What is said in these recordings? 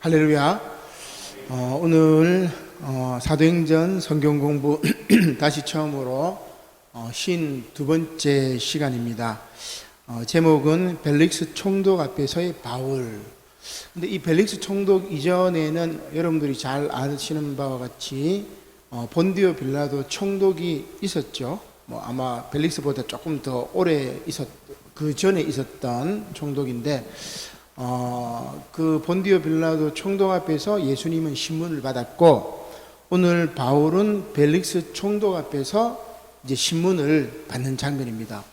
할렐루야. 오늘 사도행전 성경 공부 다시 처음으로 52번째 시간입니다. 제목은 벨릭스 총독 앞에서의 바울. 근데 이 벨릭스 총독 이전에는 여러분들이 잘 아시는 바와 같이 본디오 빌라도 총독이 있었죠. 아마 벨릭스보다 조금 더 오래 그 전에 있었던 총독인데, 그 본디오 빌라도 총독 앞에서 예수님은 신문을 받았고, 오늘 바울은 벨릭스 총독 앞에서 이제 신문을 받는 장면입니다.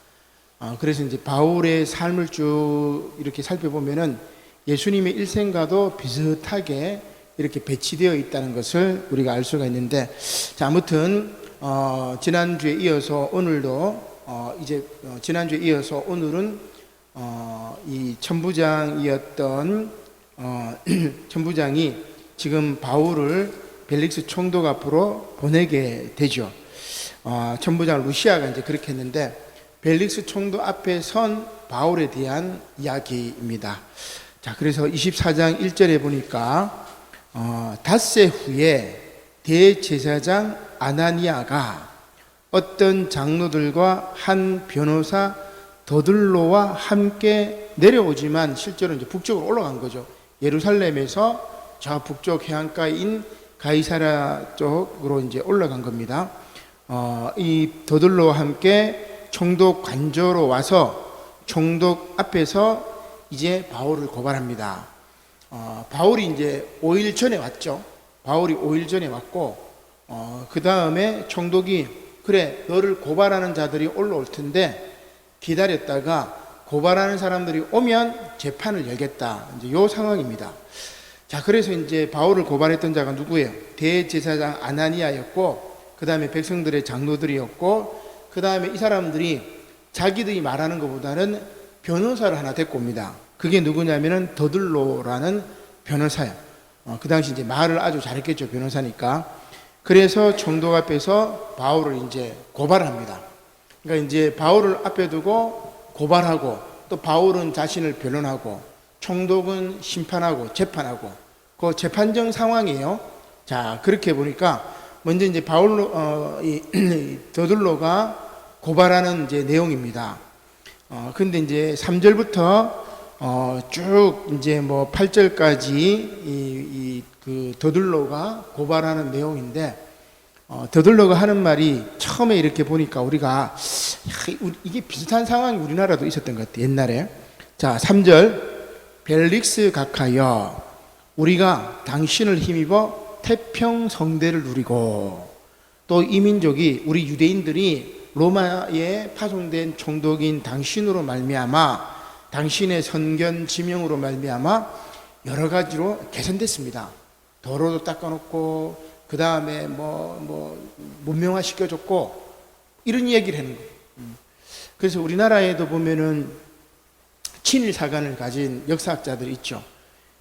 그래서 이제 바울의 삶을 쭉 이렇게 살펴보면은 예수님의 일생과도 비슷하게 이렇게 배치되어 있다는 것을 우리가 알 수가 있는데, 자, 아무튼 지난주에 이어서 오늘도 지난주에 이어서 오늘은 이 천부장이었던 천부장이 지금 바울을 벨릭스 총독 앞으로 보내게 되죠. 천부장 루시아가 이제 그렇게 했는데, 벨릭스 총독 앞에 선 바울에 대한 이야기입니다. 자, 그래서 24장 1절에 보니까 닷새 후에 대제사장 아나니아가 어떤 장로들과 한 변호사 더들로와 함께 내려오지만, 실제로 이제 북쪽으로 올라간 거죠. 예루살렘에서 저 북쪽 해안가인 가이사랴 쪽으로 이제 올라간 겁니다. 이 더들로와 함께 총독 관저로 와서 총독 앞에서 이제 바울을 고발합니다. 바울이 이제 5일 전에 왔죠. 바울이 5일 전에 왔고, 그 다음에 총독이 그래, 너를 고발하는 자들이 올라올 텐데 기다렸다가 고발하는 사람들이 오면 재판을 열겠다. 이제 요 상황입니다. 자, 그래서 이제 바울을 고발했던 자가 누구예요? 대제사장 아나니아였고, 그 다음에 백성들의 장로들이었고, 그 다음에 이 사람들이 자기들이 말하는 것보다는 변호사를 하나 데리고 옵니다. 그게 누구냐면은 더들로라는 변호사예요. 그 당시 이제 말을 아주 잘했겠죠, 변호사니까. 그래서 총독 앞에서 바울을 이제 고발합니다. 그러니까 이제 바울을 앞에 두고 고발하고, 또 바울은 자신을 변론하고, 총독은 심판하고 재판하고, 그 재판정 상황이에요. 자, 그렇게 보니까 먼저 이제 더들로가 고발하는 이제 내용입니다. 근데 이제 3절부터 쭉 이제 8절까지 그 더들로가 고발하는 내용인데, 더들로가 하는 말이 처음에 이렇게 보니까 우리가 이게 비슷한 상황이 우리나라도 있었던 것 같아요, 옛날에. 자, 3절, 벨릭스 각하여 우리가 당신을 힘입어 태평성대를 누리고, 또 이 민족이, 우리 유대인들이 로마에 파송된 총독인 당신으로 말미암아, 당신의 선견 지명으로 말미암아 여러 가지로 개선됐습니다. 도로도 닦아놓고, 그 다음에 문명화 시켜줬고, 이런 얘기를 하는 거예요. 그래서 우리나라에도 보면은 친일 사관을 가진 역사학자들이 있죠.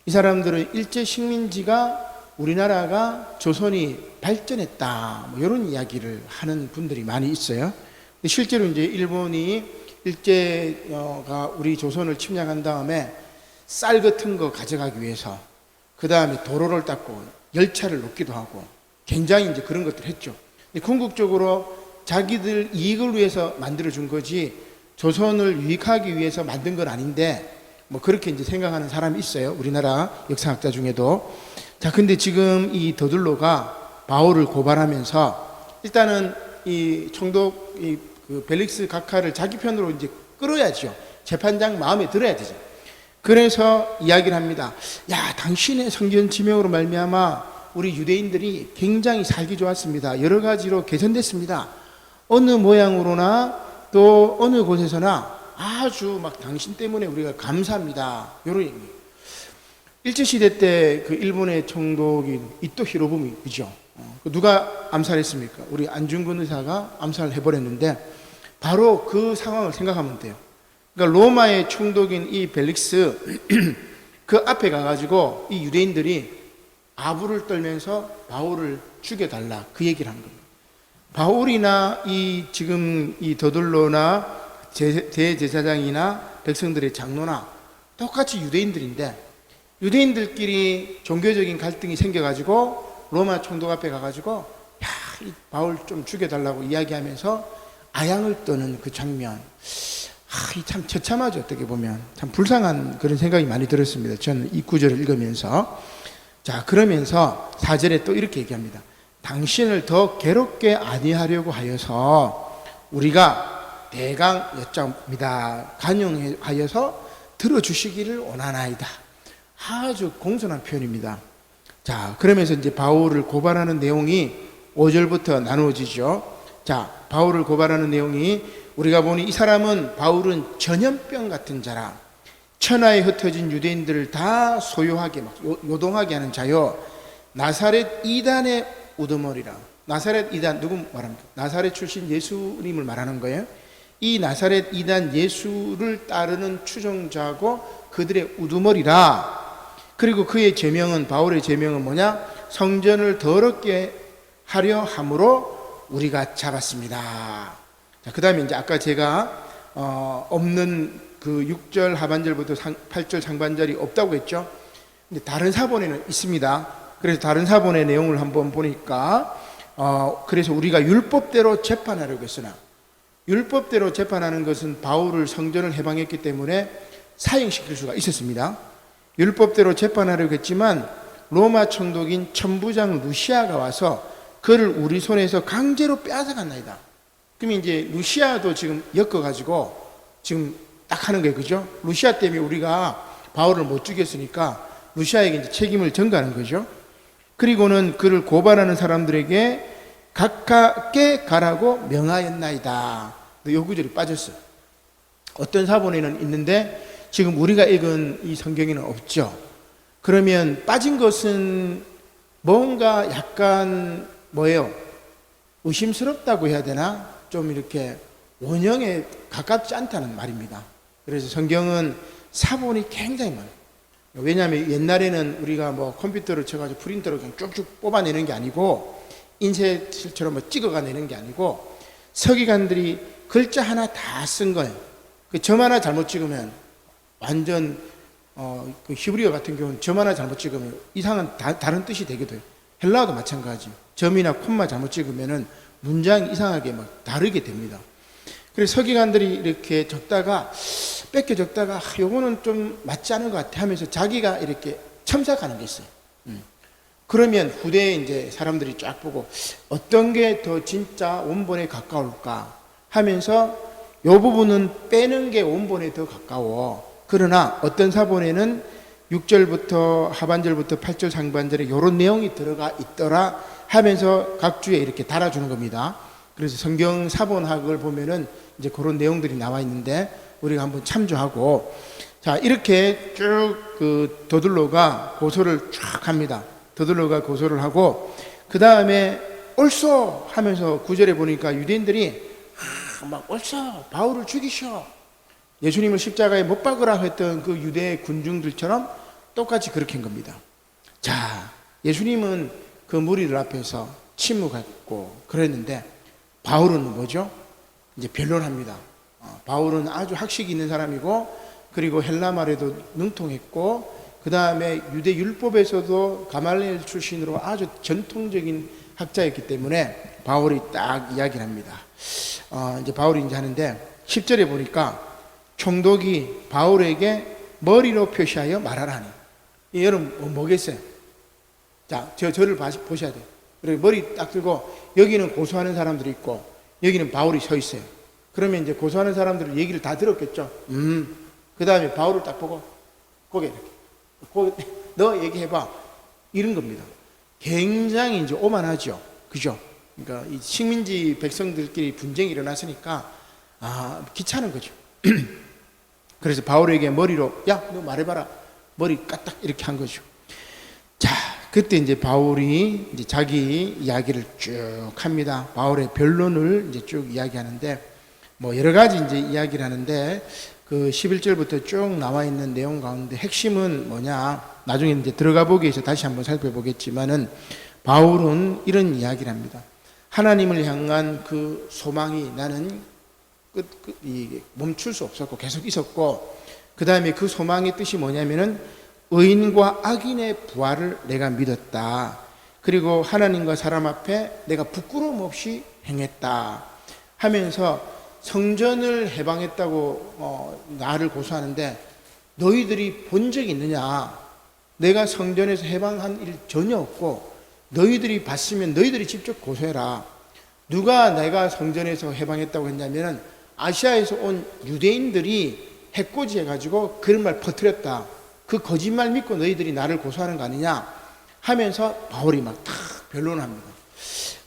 이 사람들은 일제 식민지가 우리나라가 조선이 발전했다, 이런 이야기를 하는 분들이 많이 있어요. 실제로 이제 일본이 일제가 우리 조선을 침략한 다음에 쌀 같은 거 가져가기 위해서, 그 다음에 도로를 닦고 열차를 놓기도 하고, 굉장히 이제 그런 것들을 했죠. 궁극적으로 자기들 이익을 위해서 만들어준 거지 조선을 유익하기 위해서 만든 건 아닌데, 그렇게 이제 생각하는 사람이 있어요, 우리나라 역사학자 중에도. 자, 근데 지금 이 더들로가 바울을 고발하면서 일단은 이 총독 그 벨릭스 각하를 자기 편으로 이제 끌어야죠. 재판장 마음에 들어야 되죠. 그래서 이야기를 합니다. 야, 당신의 성견 지명으로 말미암아 우리 유대인들이 굉장히 살기 좋았습니다. 여러 가지로 개선됐습니다. 어느 모양으로나 또 어느 곳에서나 아주 당신 때문에 우리가 감사합니다, 이런 얘기. 일제시대 때 그 일본의 총독인 이토 히로부미죠. 누가 암살했습니까? 우리 안중근 의사가 암살을 해버렸는데, 바로 그 상황을 생각하면 돼요. 그러니까 로마의 총독인 이 벨릭스 그 앞에 가가지고 이 유대인들이 아부를 떨면서 바울을 죽여달라, 그 얘기를 한 겁니다. 바울이나 지금 이 더들로나 대제사장이나 백성들의 장로나 똑같이 유대인들인데, 유대인들끼리 종교적인 갈등이 생겨가지고 로마 총독 앞에 가가지고 야, 이 바울 좀 죽여달라고 이야기하면서 아양을 떠는 그 장면. 이 참 처참하죠. 어떻게 보면 참 불쌍한 그런 생각이 많이 들었습니다. 저는 이 구절을 읽으면서. 자, 그러면서 4절에 또 이렇게 얘기합니다. 당신을 더 괴롭게 아니하려고 하여서 우리가 대강 여짜옵니다. 간용하여서 들어주시기를 원하나이다. 아주 공손한 표현입니다. 자, 그러면서 이제 바울을 고발하는 내용이 5절부터 나누어지죠. 자, 바울을 고발하는 내용이 우리가 보니 이 사람은 바울은 전염병 같은 자라. 천하에 흩어진 유대인들을 다 소유하게 막 요동하게 하는 자요. 나사렛 이단의 우두머리라. 나사렛 이단 누구 말합니까? 나사렛 출신 예수님을 말하는 거예요. 이 나사렛 이단 예수를 따르는 추종자고 그들의 우두머리라. 그리고 그의 제명은 바울의 제명은 뭐냐? 성전을 더럽게 하려 함으로 우리가 잡았습니다. 자, 그 다음에 이제 아까 제가 없는 그 6절 하반절부터 8절 상반절이 없다고 했죠. 근데 다른 사본에는 있습니다. 그래서 다른 사본의 내용을 한번 보니까 그래서 우리가 율법대로 재판하려고 했으나 율법대로 재판하는 것은 바울을 성전을 해방했기 때문에 사형시킬 수가 있었습니다. 율법대로 재판하려고 했지만 로마 총독인 천부장 루시아가 와서 그를 우리 손에서 강제로 빼앗아갔나이다. 그럼 이제 루시아도 지금 엮어가지고 지금 딱 하는 거예요. 그죠? 루시아 때문에 우리가 바울을 못 죽였으니까 루시아에게 이제 책임을 전가하는 거죠. 그리고는 그를 고발하는 사람들에게 가깝게 가라고 명하였나이다. 요 구절이 빠졌어요. 어떤 사본에는 있는데 지금 우리가 읽은 이 성경에는 없죠. 그러면 빠진 것은 뭔가 약간 뭐예요? 의심스럽다고 해야 되나? 좀 이렇게 원형에 가깝지 않다는 말입니다. 그래서 성경은 사본이 굉장히 많아요. 왜냐하면 옛날에는 우리가 뭐 컴퓨터를 쳐가지고 프린터로 그냥 쭉쭉 뽑아내는 게 아니고 인쇄실처럼 뭐 찍어가내는 게 아니고 서기관들이 글자 하나 다 쓴 거예요. 그 점 하나 잘못 찍으면 완전 그 히브리어 같은 경우는 점 하나 잘못 찍으면 이상한 다른 뜻이 되기도 해요. 헬라어도 마찬가지. 점이나 콤마 잘못 찍으면은 문장이 이상하게 막 다르게 됩니다. 그래서 서기관들이 이렇게 적다가 뺏겨 적다가 요거는 좀 맞지 않은 것 같아 하면서 자기가 이렇게 첨삭하는 게 있어요. 그러면 후대에 이제 사람들이 쫙 보고 어떤 게 더 진짜 원본에 가까울까 하면서 요 부분은 빼는 게 원본에 더 가까워. 그러나 어떤 사본에는 6절부터 하반절부터 8절 상반절에 이런 내용이 들어가 있더라 하면서 각 주에 이렇게 달아주는 겁니다. 그래서 성경 사본학을 보면은 이제 그런 내용들이 나와 있는데 우리가 한번 참조하고, 자, 이렇게 쭉 그 더둘로가 고소를 쫙 합니다. 더둘로가 고소를 하고 그 다음에 옳소 하면서 9절에 보니까 유대인들이 막 옳소 바울을 죽이셔, 예수님을 십자가에 못 박으라 했던 그 유대 군중들처럼 똑같이 그렇게 한 겁니다. 자, 예수님은 그 무리들 앞에서 침묵했고 그랬는데 바울은 뭐죠? 이제 변론합니다. 바울은 아주 학식이 있는 사람이고 그리고 헬라 말에도 능통했고 그 다음에 유대 율법에서도 가말리엘 출신으로 아주 전통적인 학자였기 때문에 바울이 딱 이야기를 합니다. 이제 바울이 이제 하는데 10절에 보니까 총독이 바울에게 머리로 표시하여 말하라 하니, 여러분 뭐겠어요? 자, 저를 보셔야 돼요. 그리고 머리 딱 들고 여기는 고소하는 사람들이 있고 여기는 바울이 서 있어요. 그러면 이제 고소하는 사람들은 얘기를 다 들었겠죠. 그 다음에 바울을 딱 보고 고개 이렇게 너 얘기해봐 이런 겁니다. 굉장히 이제 오만하죠. 그죠? 그러니까 이 식민지 백성들끼리 분쟁이 일어났으니까 귀찮은 거죠. 그래서 바울에게 머리로 야 너 말해봐라 머리 까딱 이렇게 한 거죠. 자, 그때 이제 바울이 이제 자기 이야기를 쭉 합니다. 바울의 변론을 이제 쭉 이야기하는데 뭐 여러 가지 이제 이야기를 하는데 그 11절부터 쭉 나와 있는 내용 가운데 핵심은 뭐냐? 나중에 이제 들어가 보기 위해서 다시 한번 살펴보겠지만은 바울은 이런 이야기를 합니다. 하나님을 향한 그 소망이 나는 멈출 수 없었고 계속 있었고 그 다음에 그 소망의 뜻이 뭐냐면은 의인과 악인의 부활을 내가 믿었다. 그리고 하나님과 사람 앞에 내가 부끄러움 없이 행했다 하면서 성전을 해방했다고 나를 고소하는데 너희들이 본 적이 있느냐? 내가 성전에서 해방한 일 전혀 없고 너희들이 봤으면 너희들이 직접 고소해라. 누가 내가 성전에서 해방했다고 했냐면 아시아에서 온 유대인들이 해코지 해가지고 그런 말 퍼뜨렸다. 그 거짓말 믿고 너희들이 나를 고소하는 거 아니냐 하면서 바울이 막 탁 변론합니다.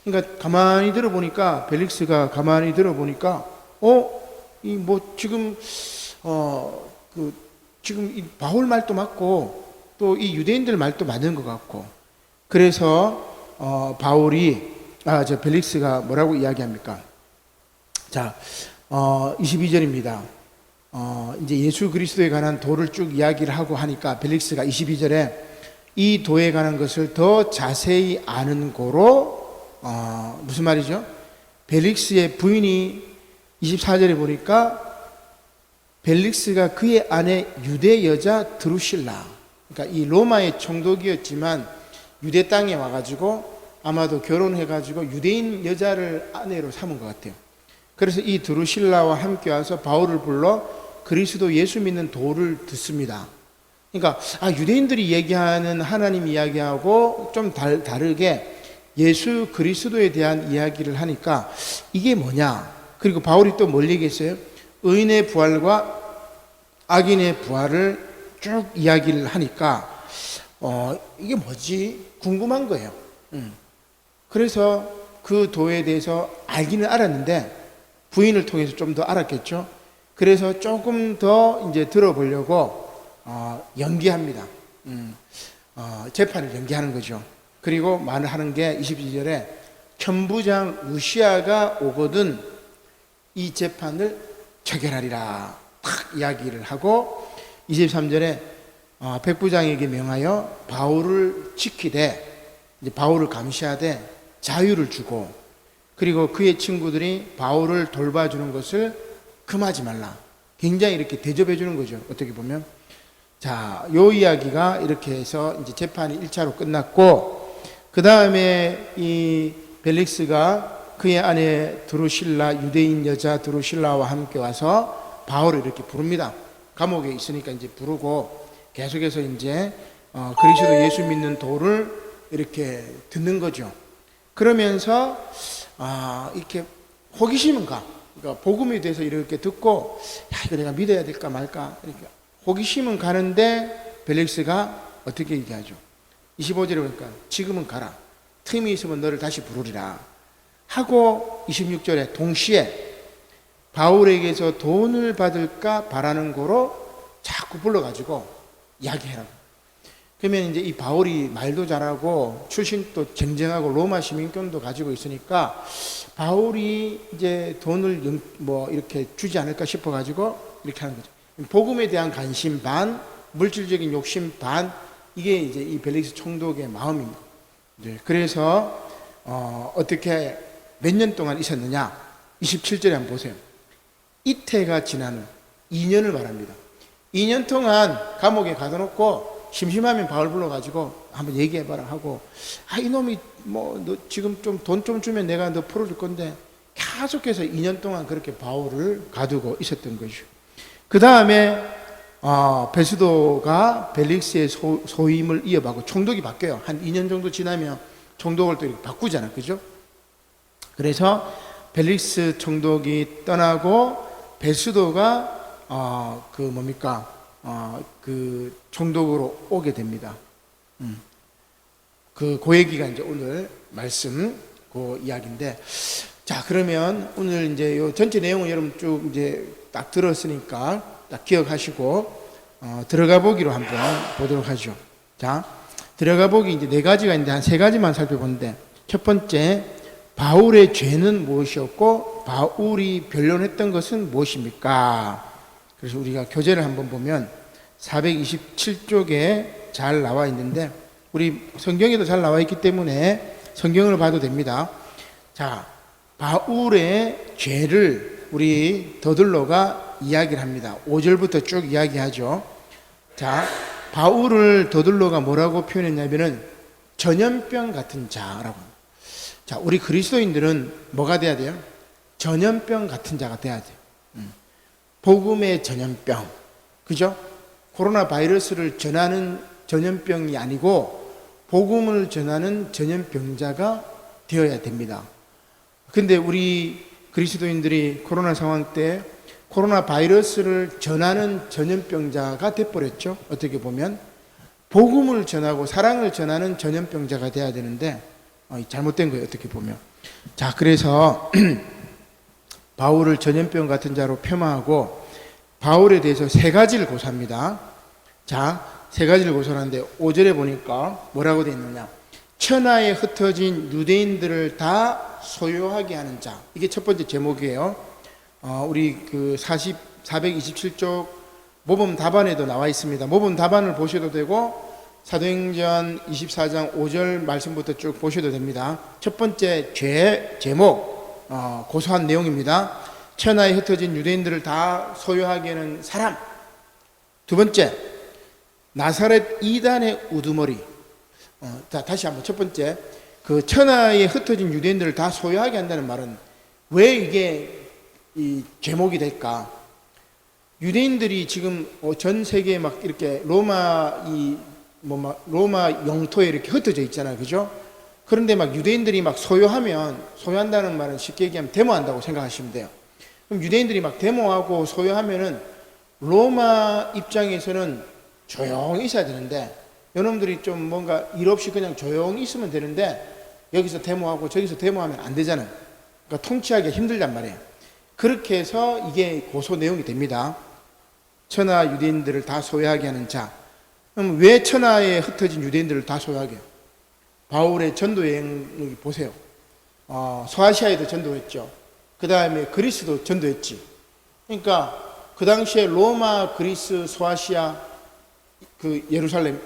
그러니까 가만히 들어보니까 벨릭스가 가만히 들어보니까 이 뭐 지금 지금 이 바울 말도 맞고 또 이 유대인들 말도 맞는 것 같고 그래서 벨릭스가 뭐라고 이야기합니까? 자, 22절입니다. 이제 예수 그리스도에 관한 도를 쭉 이야기를 하고 하니까 벨릭스가 22절에 이 도에 관한 것을 더 자세히 아는 고로 무슨 말이죠? 벨릭스의 부인이 24절에 보니까 벨릭스가 그의 아내 유대 여자 드루실라, 그러니까 이 로마의 총독이었지만 유대 땅에 와가지고 아마도 결혼해가지고 유대인 여자를 아내로 삼은 것 같아요. 그래서 이 드루실라와 함께 와서 바울을 불러 그리스도 예수 믿는 도를 듣습니다. 그러니까 유대인들이 얘기하는 하나님 이야기하고 좀 다르게 예수 그리스도에 대한 이야기를 하니까 이게 뭐냐? 그리고 바울이 또 뭘 얘기했어요? 의인의 부활과 악인의 부활을 쭉 이야기를 하니까 이게 뭐지? 궁금한 거예요. 그래서 그 도에 대해서 알기는 알았는데 부인을 통해서 좀 더 알았겠죠. 그래서 조금 더 이제 들어보려고 연기합니다. 재판을 연기하는 거죠. 그리고 말을 하는 게 22절에 천부장 루시아가 오거든 이 재판을 처결하리라 탁 이야기를 하고 23절에 백부장에게 명하여 바울을 지키되 이제 바울을 감시하되 자유를 주고 그리고 그의 친구들이 바울을 돌봐주는 것을 금하지 말라. 굉장히 이렇게 대접해 주는 거죠. 어떻게 보면. 자, 요 이야기가 이렇게 해서 이제 재판이 1차로 끝났고, 그 다음에 이 벨릭스가 그의 아내 드루실라, 유대인 여자 드루실라와 함께 와서 바울을 이렇게 부릅니다. 감옥에 있으니까 이제 부르고 계속해서 이제 그리스도 예수 믿는 도를 이렇게 듣는 거죠. 그러면서 이렇게 호기심은 가. 그러니까 복음에 대해서 이렇게 듣고 이거 내가 믿어야 될까 말까 이렇게 호기심은 가는데 벨릭스가 어떻게 얘기하죠? 25절에 보니까 지금은 가라. 틈이 있으면 너를 다시 부르리라 하고 26절에 동시에 바울에게서 돈을 받을까 바라는 거로 자꾸 불러가지고 이야기해라고. 그러면 이제 이 바울이 말도 잘하고 출신도 쟁쟁하고 로마 시민권도 가지고 있으니까 바울이 이제 돈을 이렇게 주지 않을까 싶어가지고 이렇게 하는 거죠. 복음에 대한 관심 반, 물질적인 욕심 반, 이게 이제 이 벨릭스 총독의 마음입니다. 네, 그래서 어떻게 몇 년 동안 있었느냐? 27절에 한번 보세요. 이태가 지난 후 2년을 말합니다. 2년 동안 감옥에 가둬놓고 심심하면 바울 불러가지고 한번 얘기해봐라 하고 이놈이 너 지금 좀 돈 좀 주면 내가 너 풀어줄 건데 계속해서 2년 동안 그렇게 바울을 가두고 있었던 거죠. 그 다음에 베스도가 벨릭스의 소임을 이어받고 총독이 바뀌어요. 한 2년 정도 지나면 총독을 또 이렇게 바꾸잖아요. 그죠? 그래서 벨릭스 총독이 떠나고 베스도가 그 총독으로 오게 됩니다. 그 얘기가 이제 오늘 말씀 그 이야기인데, 자, 그러면 오늘 이제 요 전체 내용을 여러분 쭉 이제 딱 들었으니까 딱 기억하시고 들어가 보기로 한번 보도록 하죠. 자, 들어가 보기 이제 4가지가 있는데 한 3가지만 살펴보는데, 첫 번째, 바울의 죄는 무엇이었고 바울이 변론했던 것은 무엇입니까? 그래서 우리가 교재를 한번 보면 427쪽에 잘 나와 있는데, 우리 성경에도 잘 나와 있기 때문에 성경을 봐도 됩니다. 자, 바울의 죄를 우리 더들로가 이야기를 합니다. 5절부터 쭉 이야기하죠. 자, 바울을 더들로가 뭐라고 표현했냐면은 전염병 같은 자라고. 자, 우리 그리스도인들은 뭐가 돼야 돼요? 전염병 같은 자가 돼야 돼요. 복음의 전염병. 그죠? 코로나 바이러스를 전하는 전염병이 아니고 복음을 전하는 전염병자가 되어야 됩니다. 근데 우리 그리스도인들이 코로나 상황 때 코로나 바이러스를 전하는 전염병자가 돼버렸죠. 어떻게 보면 복음을 전하고 사랑을 전하는 전염병자가 돼야 되는데 잘못된 거예요. 어떻게 보면. 자, 그래서 바울을 전염병 같은 자로 폄하하고 바울에 대해서 세 가지를 고소합니다. 자, 세 가지를 고소하는데 5절에 보니까 뭐라고 되어 있느냐. 천하에 흩어진 유대인들을 다 소유하게 하는 자. 이게 첫 번째 제목이에요. 우리 그 427쪽 모범 답안에도 나와 있습니다. 모범 답안을 보셔도 되고 사도행전 24장 5절 말씀부터 쭉 보셔도 됩니다. 첫 번째 제목 고소한 내용입니다. 천하에 흩어진 유대인들을 다 소유하게 하는 사람. 두 번째, 나사렛 이단의 우두머리. 다시 한번 첫 번째, 그 천하에 흩어진 유대인들을 다 소유하게 한다는 말은 왜 이게 이 제목이 될까? 유대인들이 지금 전 세계에 막 이렇게 로마 영토에 이렇게 흩어져 있잖아요, 그죠? 그런데 막 유대인들이 막 소유한다는 말은 쉽게 얘기하면 데모한다고 생각하시면 돼요. 그럼 유대인들이 막 데모하고 소유하면은 로마 입장에서는 조용히 있어야 되는데, 여러분들이 좀 뭔가 일 없이 그냥 조용히 있으면 되는데 여기서 데모하고 저기서 데모하면 안 되잖아요. 그러니까 통치하기가 힘들단 말이에요. 그렇게 해서 이게 고소 내용이 됩니다. 천하 유대인들을 다 소유하게 하는 자. 그럼 왜 천하에 흩어진 유대인들을 다 소유하게 해요? 바울의 전도 여행 보세요. 소아시아에도 전도했죠. 그 다음에 그리스도 전도했지. 그러니까 그 당시에 로마, 그리스, 소아시아, 그 예루살렘,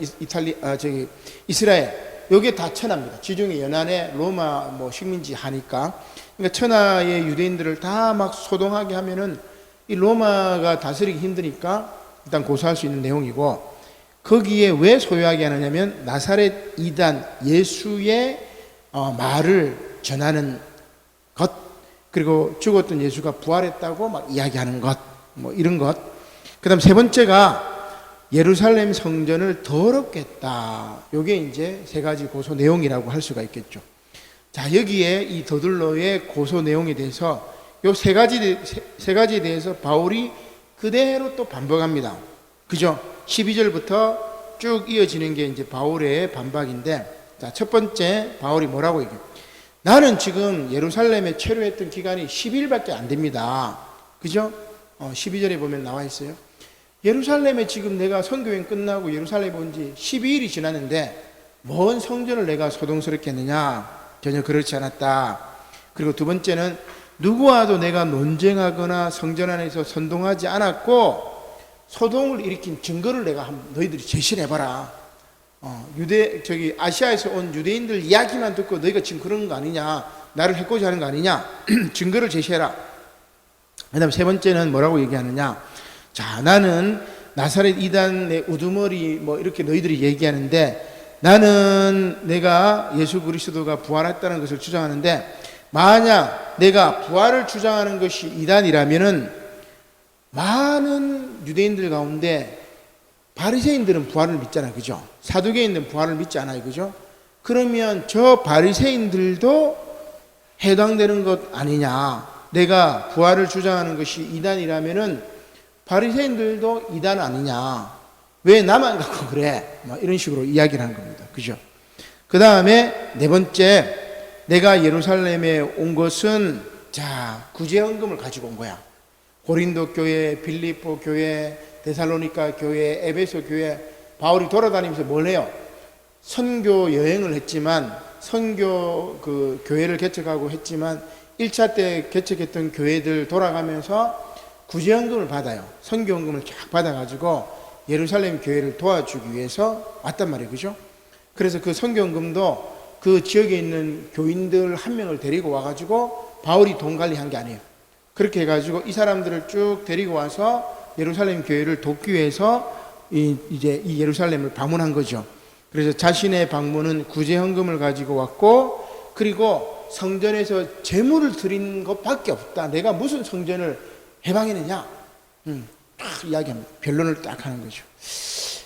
이스라엘, 요게 다 천하입니다. 지중해 연안에 로마 식민지 하니까. 그러니까 천하의 유대인들을 다 막 소동하게 하면은 이 로마가 다스리기 힘드니까 일단 고소할 수 있는 내용이고, 거기에 왜 소유하게 하느냐면 나사렛 이단 예수의 말을 전하는 것, 그리고 죽었던 예수가 부활했다고 막 이야기하는 것, 이런 것. 그 다음 세 번째가 예루살렘 성전을 더럽게 했다. 요게 이제 세 가지 고소 내용이라고 할 수가 있겠죠. 자, 여기에 이 더들로의 고소 내용에 대해서 요 세 가지에 대해서 바울이 그대로 또 반박합니다. 그죠? 12절부터 쭉 이어지는 게 이제 바울의 반박인데, 자, 첫 번째 바울이 뭐라고 얘기해요? 나는 지금 예루살렘에 체류했던 기간이 10일밖에 안 됩니다. 그죠? 12절에 보면 나와 있어요. 예루살렘에 지금 내가 선교행 끝나고 예루살렘에 온 지 12일이 지났는데 뭔 성전을 내가 소동스럽게 했느냐? 전혀 그렇지 않았다. 그리고 두 번째는 누구와도 내가 논쟁하거나 성전 안에서 선동하지 않았고 소동을 일으킨 증거를 내가 너희들이 제시를 해봐라. 아시아에서 온 유대인들 이야기만 듣고 너희가 지금 그런 거 아니냐, 나를 해코지 하는 거 아니냐, 증거를 제시해라. 그 다음 세 번째는 뭐라고 얘기하느냐. 자, 나는 나사렛 이단의 우두머리 이렇게 너희들이 얘기하는데, 나는 내가 예수 그리스도가 부활했다는 것을 주장하는데, 만약 내가 부활을 주장하는 것이 이단이라면은 많은 유대인들 가운데 바리새인들은 부활을 믿잖아요, 그죠? 사두개인들은 부활을 믿지 않아요, 그죠? 그러면 저 바리새인들도 해당되는 것 아니냐? 내가 부활을 주장하는 것이 이단이라면은 바리새인들도 이단 아니냐? 왜 나만 갖고 그래? 이런 식으로 이야기를 하는 겁니다, 그죠? 그 다음에 네 번째, 내가 예루살렘에 온 것은 구제헌금을 가지고 온 거야. 고린도 교회, 빌립보 교회, 데살로니가 교회, 에베소 교회, 바울이 돌아다니면서 뭘 해요? 선교 여행을 했지만, 선교 교회를 개척하고 했지만 1차 때 개척했던 교회들 돌아가면서 구제헌금을 받아요. 선교헌금을 쫙 받아가지고 예루살렘 교회를 도와주기 위해서 왔단 말이에요, 그죠? 그래서 그 선교헌금도 그 지역에 있는 교인들 한 명을 데리고 와가지고 바울이 돈 관리한 게 아니에요. 그렇게 해가지고 이 사람들을 쭉 데리고 와서 예루살렘 교회를 돕기 위해서 이제 이 예루살렘을 방문한 거죠. 그래서 자신의 방문은 구제 헌금을 가지고 왔고, 그리고 성전에서 제물을 드린 것밖에 없다. 내가 무슨 성전을 해방했느냐? 딱 이야기합니다. 변론을 딱 하는 거죠.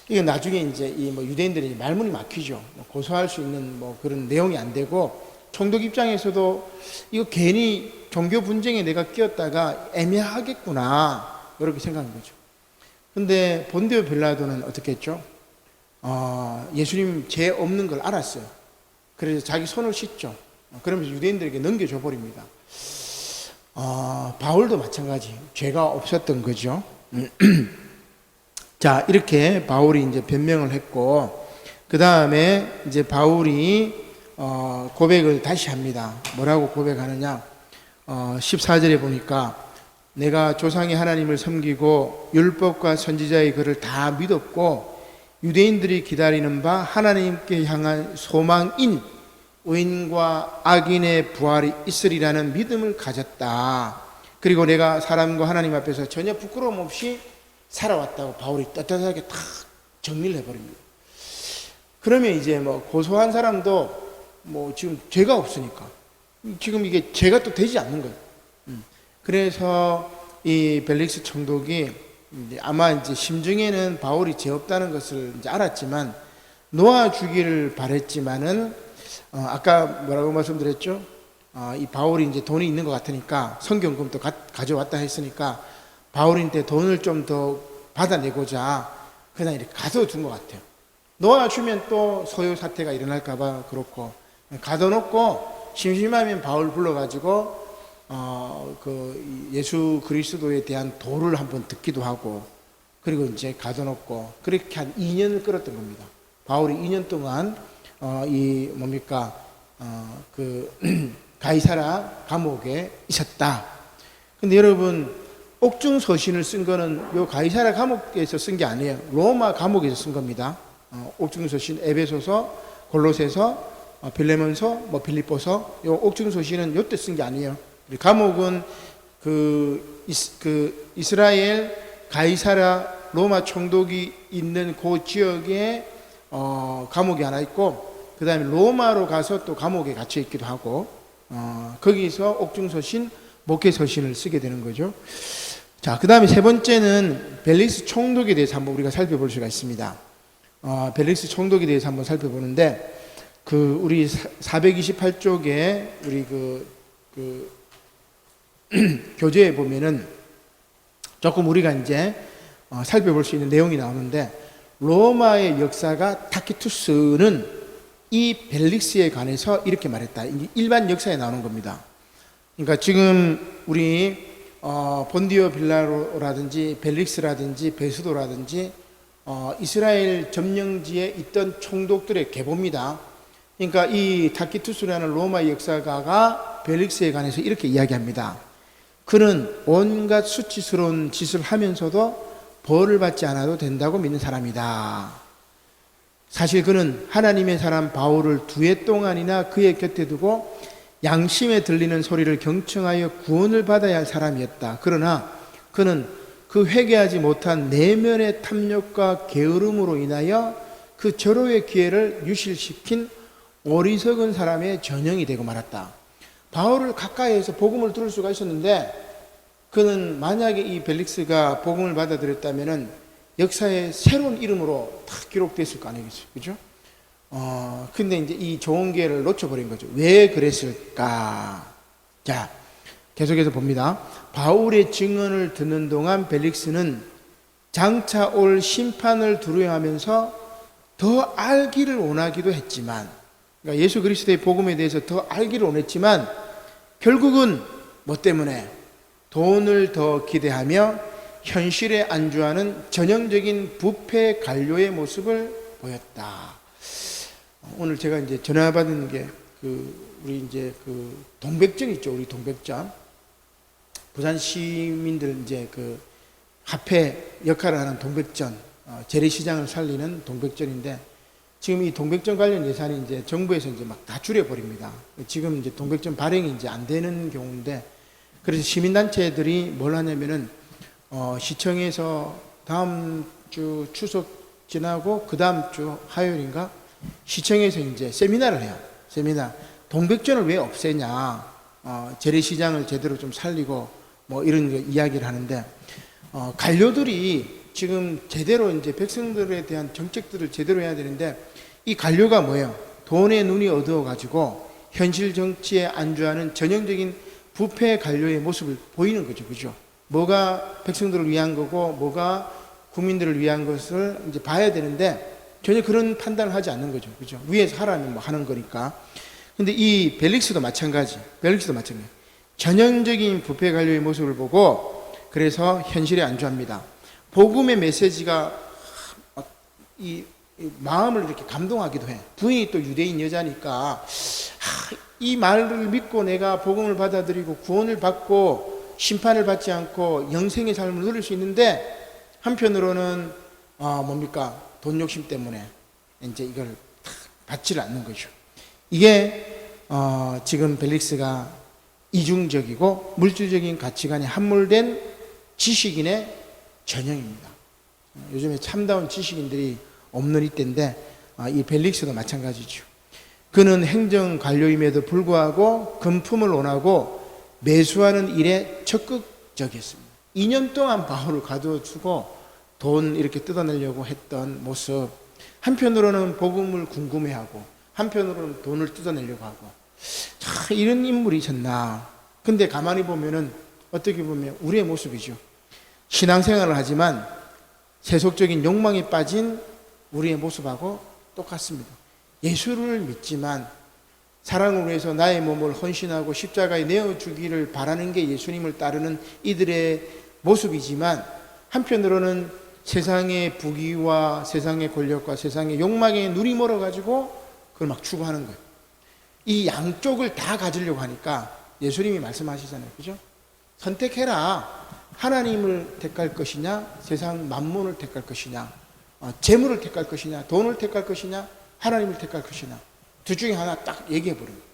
이게 나중에 이제 이 뭐 유대인들이 말문이 막히죠. 고소할 수 있는 뭐 그런 내용이 안 되고, 총독 입장에서도 이거 괜히 종교 분쟁에 내가 끼었다가 애매하겠구나, 이렇게 생각한 거죠. 근데 본디오 빌라도는 어떻게 했죠? 예수님 죄 없는 걸 알았어요. 그래서 자기 손을 씻죠. 그러면서 유대인들에게 넘겨줘 버립니다. 바울도 마찬가지, 죄가 없었던 거죠. 자, 이렇게 바울이 이제 변명을 했고, 그 다음에 이제 바울이 고백을 다시 합니다. 뭐라고 고백하느냐? 14절에 보니까, 내가 조상의 하나님을 섬기고 율법과 선지자의 글을 다 믿었고 유대인들이 기다리는 바 하나님께 향한 소망인 의인과 악인의 부활이 있으리라는 믿음을 가졌다. 그리고 내가 사람과 하나님 앞에서 전혀 부끄러움 없이 살아왔다고 바울이 떳떳하게 탁 정리를 해버립니다. 그러면 이제 뭐 고소한 사람도 뭐 지금 죄가 없으니까 지금 이게 죄가 또 되지 않는 거예요. 그래서 이 벨릭스 총독이 아마 이제 심중에는 바울이 죄 없다는 것을 이제 알았지만 놓아주기를 바랬지만은 아까 뭐라고 말씀드렸죠? 이 바울이 이제 돈이 있는 것 같으니까 성경금도 가져왔다 했으니까 바울한테 돈을 좀 더 받아내고자 그냥 이렇게 가둬둔 것 같아요. 놓아주면 또 소요 사태가 일어날까봐 그렇고, 가둬놓고 심심하면 바울 불러가지고 그 예수 그리스도에 대한 도를 한번 듣기도 하고, 그리고 이제 가둬놓고 그렇게 한 2년을 끌었던 겁니다. 바울이 2년 동안 그 가이사라 감옥에 있었다. 근데 여러분, 옥중 서신을 쓴 거는 요 가이사라 감옥에서 쓴 게 아니에요. 로마 감옥에서 쓴 겁니다. 옥중 서신, 에베소서, 골로새서, 빌레몬서, 뭐 빌립보서, 요 옥중 서신은 요때 쓴 게 아니에요. 감옥은 그 이스라엘 가이사라 로마 총독이 있는 그 지역에 감옥이 하나 있고, 그 다음에 로마로 가서 또 감옥에 갇혀 있기도 하고, 거기서 옥중서신, 목회서신을 쓰게 되는 거죠. 자, 그 다음에 세 번째는 벨릭스 총독에 대해서 한번 우리가 살펴볼 수가 있습니다. 벨릭스 총독에 대해서 한번 살펴보는데, 우리 428쪽에 우리 교재에 보면은 조금 우리가 이제 살펴볼 수 있는 내용이 나오는데, 로마의 역사가 타키투스는 이 벨릭스에 관해서 이렇게 말했다. 일반 역사에 나오는 겁니다. 그러니까 지금 우리 본디오 빌라로라든지 벨릭스라든지 베수도라든지 이스라엘 점령지에 있던 총독들의 계보입니다. 그러니까 이 타키투스라는 로마 역사가가 벨릭스에 관해서 이렇게 이야기합니다. 그는 온갖 수치스러운 짓을 하면서도 벌을 받지 않아도 된다고 믿는 사람이다. 사실 그는 하나님의 사람 바울을 2해 동안이나 그의 곁에 두고 양심에 들리는 소리를 경청하여 구원을 받아야 할 사람이었다. 그러나 그는 그 회개하지 못한 내면의 탐욕과 게으름으로 인하여 그 절호의 기회를 유실시킨 어리석은 사람의 전형이 되고 말았다. 바울을 가까이에서 복음을 들을 수가 있었는데, 그는 만약에 이 벨릭스가 복음을 받아들였다면은 역사의 새로운 이름으로 딱 기록됐을 거 아니겠어요, 그죠? 근데 이제 이 좋은 기회를 놓쳐버린 거죠. 왜 그랬을까? 자, 계속해서 봅니다. 바울의 증언을 듣는 동안 벨릭스는 장차 올 심판을 두려워하면서 더 알기를 원하기도 했지만, 그러니까 예수 그리스도의 복음에 대해서 더 알기를 원했지만, 결국은 뭐 때문에? 돈을 더 기대하며 현실에 안주하는 전형적인 부패 관료의 모습을 보였다. 오늘 제가 이제 전화 받은 게 우리 이제 동백전 있죠, 우리 동백전. 부산 시민들 이제 화폐 역할을 하는 동백전, 재래시장을 살리는 동백전인데, 지금 이 동백전 관련 예산이 이제 정부에서 이제 막 다 줄여버립니다. 지금 이제 동백전 발행이 이제 안 되는 경우인데, 그래서 시민단체들이 뭘 하냐면은, 시청에서 다음 주 추석 지나고 그 다음 주 화요일인가 시청에서 이제 세미나를 해요. 세미나. 동백전을 왜 없애냐? 재래시장을 제대로 좀 살리고 뭐 이런 이야기를 하는데, 관료들이 지금 제대로 이제 백성들에 대한 정책들을 제대로 해야 되는데, 이 관료가 뭐예요? 돈에 눈이 어두워가지고 현실 정치에 안주하는 전형적인 부패 관료의 모습을 보이는 거죠. 그죠? 뭐가 백성들을 위한 거고, 뭐가 국민들을 위한 것을 이제 봐야 되는데, 전혀 그런 판단을 하지 않는 거죠. 그죠? 위에서 하라면 뭐 하는 거니까. 근데 이 벨릭스도 마찬가지. 전형적인 부패 관료의 모습을 보고, 그래서 현실에 안주합니다. 복음의 메시지가 이 마음을 이렇게 감동하기도 해. 부인이 또 유대인 여자니까, 이 말을 믿고 내가 복음을 받아들이고 구원을 받고 심판을 받지 않고 영생의 삶을 누릴 수 있는데, 한편으로는 돈 욕심 때문에 이제 이걸 받지를 않는 거죠. 이게 지금 벨릭스가 이중적이고 물질적인 가치관에 함몰된 지식인의 전형입니다. 요즘에 참다운 지식인들이 없는 이때인데, 이 벨릭스도 마찬가지죠. 그는 행정 관료임에도 불구하고 금품을 원하고 매수하는 일에 적극적이었습니다. 2년 동안 바울을 가둬두고 돈 이렇게 뜯어내려고 했던 모습, 한편으로는 복음을 궁금해하고 한편으로는 돈을 뜯어내려고 하고, 이런 인물이셨나. 근데 가만히 보면은 어떻게 보면 우리의 모습이죠. 신앙생활을 하지만 세속적인 욕망에 빠진 우리의 모습하고 똑같습니다. 예수를 믿지만 사랑을 위해서 나의 몸을 헌신하고 십자가에 내어주기를 바라는 게 예수님을 따르는 이들의 모습이지만, 한편으로는 세상의 부귀와 세상의 권력과 세상의 욕망에 눈이 멀어가지고 그걸 막 추구하는 거예요. 이 양쪽을 다 가지려고 하니까 예수님이 말씀하시잖아요. 그죠? 선택해라. 하나님을 택할 것이냐, 세상 만문을 택할 것이냐, 재물을 택할 것이냐, 돈을 택할 것이냐, 하나님을 택할 것이냐. 둘 중에 하나 딱 얘기해 버립니다.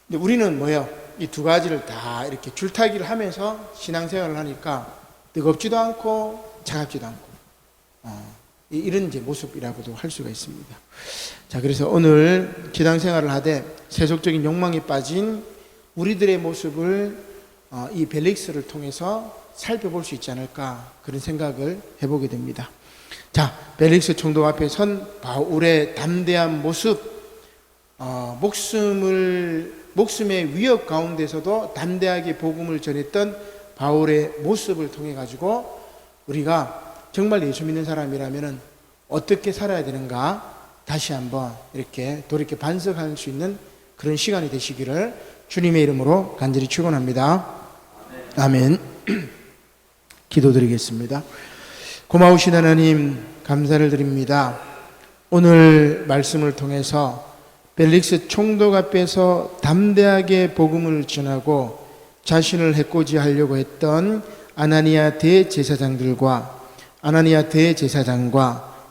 근데 우리는 뭐예요? 이 두 가지를 다 이렇게 줄타기를 하면서 신앙생활을 하니까 뜨겁지도 않고 차갑지도 않고, 이런 이제 모습이라고도 할 수가 있습니다. 자, 그래서 오늘 신앙생활을 하되 세속적인 욕망에 빠진 우리들의 모습을 이 벨릭스를 통해서 살펴볼 수 있지 않을까, 그런 생각을 해보게 됩니다. 자, 벨릭스 총독 앞에 선 바울의 담대한 모습, 목숨의 위협 가운데서도 담대하게 복음을 전했던 바울의 모습을 통해 가지고 우리가 정말 예수 믿는 사람이라면 어떻게 살아야 되는가 다시 한번 이렇게 돌이켜 반성할 수 있는 그런 시간이 되시기를 주님의 이름으로 간절히 축원합니다. 아멘. 기도드리겠습니다. 고마우신 하나님, 감사를 드립니다. 오늘 말씀을 통해서 벨릭스 총독 앞에서 담대하게 복음을 전하고 자신을 해코지 하려고 했던 아나니아 대제사장과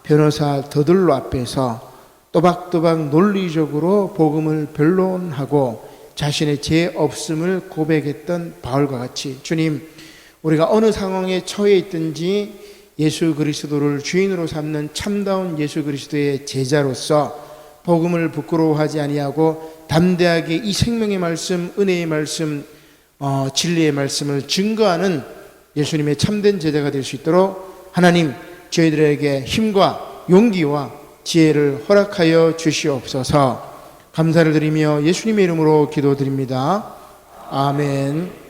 변호사 더들로 앞에서 또박또박 논리적으로 복음을 변론하고 자신의 죄 없음을 고백했던 바울과 같이, 주님, 우리가 어느 상황에 처해 있든지 예수 그리스도를 주인으로 삼는 참다운 예수 그리스도의 제자로서 복음을 부끄러워하지 아니하고 담대하게 이 생명의 말씀, 은혜의 말씀, 진리의 말씀을 증거하는 예수님의 참된 제자가 될 수 있도록 하나님, 저희들에게 힘과 용기와 지혜를 허락하여 주시옵소서. 감사를 드리며 예수님의 이름으로 기도드립니다. 아멘.